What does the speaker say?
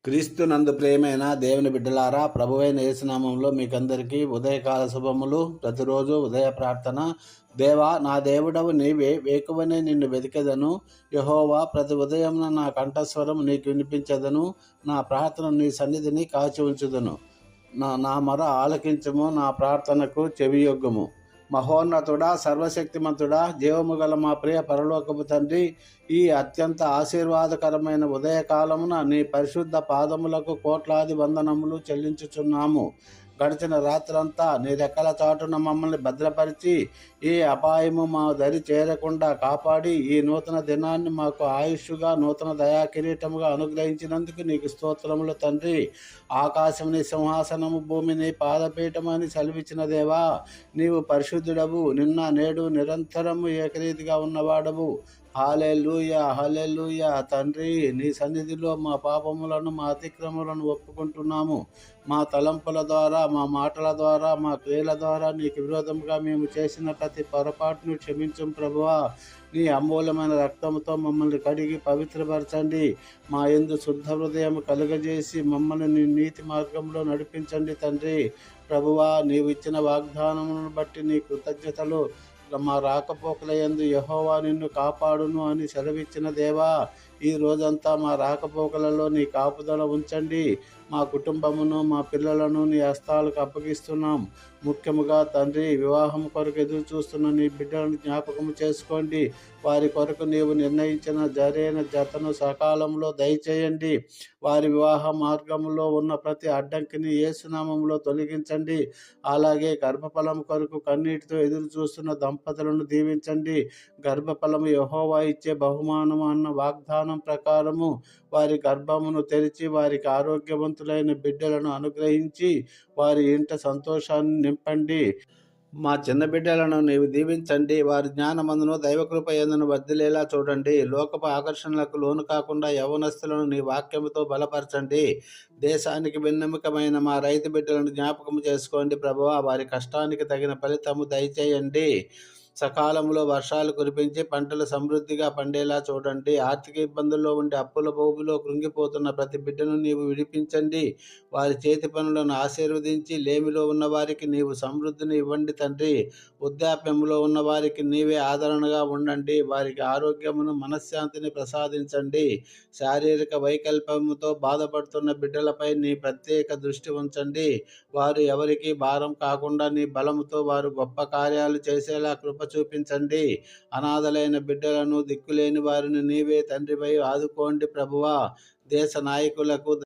క్రీస్తు నందు ప్రియమైన దేవుని బిడ్డలారా, ప్రభువైన యేసునామంలో మీకందరికీ ఉదయకాల శుభములు. ప్రతిరోజు ఉదయ ప్రార్థన. దేవా, నా దేవుడవు నీవే, వేకువనే నిన్ను వెతికెదను. యెహోవా, ప్రతి ఉదయమున నా కంఠస్వరం నీకు వినిపించదను. నా ప్రార్థన నీ సన్నిధిని కాచి ఉంచుదను. నా మొర ఆలకించము, నా ప్రార్థనకు చెవియొగ్గుము. మహోన్నతుడా, సర్వశక్తిమంతుడా, జీవము గల మా ప్రియ పరలోకపు తండ్రి, ఈ అత్యంత ఆశీర్వాదకరమైన ఉదయకాలమున నీ పరిశుద్ధ పాదములకు కోట్లాది వందనములు చెల్లించుచున్నాము. గడిచిన రాత్రంతా నీ రెక్కల చాటున మమ్మల్ని భద్రపరిచి, ఏ అపాయము మా దరి చేరకుండా కాపాడి, ఈ నూతన దినాన్ని మాకు ఆయుష్గా, నూతన దయా కిరీటముగా అనుగ్రహించినందుకు నీకు స్తోత్రములు తండ్రి. ఆకాశం నీ సింహాసనము, భూమి నీ పాదపీఠమని సెలవిచ్చిన దేవా, నీవు పరిశుద్ధుడవు, నిన్న నేడు నిరంతరము ఏకరీతిగా ఉన్నవాడవు. హల్లెలూయా, హల్లెలూయా. తండ్రి, నీ సన్నిధిలో మా పాపములను, మా అతిక్రమములను ఒప్పుకుంటున్నాము. మా తలంపుల ద్వారా, మా మాటల ద్వారా, మా క్రియల ద్వారా నీకు విరోధముగా మేము చేసిన ప్రతి పొరపాటును క్షమించం ప్రభువా. నీ అమూల్యమైన రక్తముతో మమ్మల్ని కడిగి పవిత్రపరచండి. మా యందు శుద్ధ హృదయం కలుగజేసి మమ్మల్ని నీ నీతి మార్గంలో నడిపించండి తండ్రి. ప్రభువా, నీవు ఇచ్చిన వాగ్దానములను బట్టి నీ కృతజ్ఞతలు. మా రాకపోకల యందు యెహోవా నిన్ను కాపాడును అని సెలవిచ్చిన దేవా, ఈ రోజంతా మా రాకపోకలలో నీ కాపుదల ఉంచండి. మా కుటుంబమును, మా పిల్లలను నీ హస్తాలకు అప్పగిస్తున్నాం. ముఖ్యముగా తండ్రి, వివాహం కొరకు ఎదురు చూస్తున్న నీ బిడ్డలను జ్ఞాపకము చేసుకోండి. వారి కొరకు నీవు నిర్ణయించిన జరైన జతను సకాలంలో దయచేయండి. వారి వివాహ మార్గంలో ఉన్న ప్రతి అడ్డంకిని యేసునామంలో తొలగించండి. అలాగే గర్భఫలం కొరకు కన్నీటితో ఎదురు చూస్తున్న దంపతులను దీవించండి. గర్భఫలము యెహోవా ఇచ్చే బహుమానము అన్న వాగ్దానం ప్రకారము వారి గర్భమును తెరిచి వారికి ఆరోగ్యవంతులైన బిడ్డలను అనుగ్రహించి వారి ఇంట సంతోషాన్ని నింపండి. మా చిన్న బిడ్డలను నీవు దీవించండి. వారి జ్ఞానమందును దైవకృప యందును వర్ధిల్లేలా చూడండి. లోకపు ఆకర్షణలకు లోను కాకుండా యవ్వనస్తులను నీ వాక్యముతో బలపరచండి. దేశానికి వెన్నెముకమైన మా రైతు బిడ్డలను జ్ఞాపకం చేసుకోండి ప్రభువా. వారి కష్టానికి తగిన ఫలితము దయచేయండి. సకాలంలో వర్షాలు కురిపించి పంటలు సమృద్ధిగా పండేలా చూడండి. ఆర్థిక ఇబ్బందుల్లో ఉండి అప్పుల భూమిలో కృంగిపోతున్న ప్రతి బిడ్డను నీవు విడిపించండి. వారి చేతి పనులను ఆశీర్వదించి లేమిలో ఉన్న వారికి నీవు సమృద్ధిని ఇవ్వండి తండ్రి. వృద్ధాప్యంలో ఉన్న వారికి నీవే ఆదరణగా ఉండండి. వారికి ఆరోగ్యమును, మనశ్శాంతిని ప్రసాదించండి. శారీరక వైకల్పముతో బాధపడుతున్న బిడ్డలపై నీ ప్రత్యేక దృష్టి ఉంచండి. వారు ఎవరికి భారం కాకుండా నీ బలముతో వారు గొప్ప కార్యాలు చేసేలా కృప చూపించండి. అనాథలైన బిడ్డలను, దిక్కులేని వారిని నీవే తండ్రిపై ఆదుకోండి ప్రభువా. దేశ నాయకులకు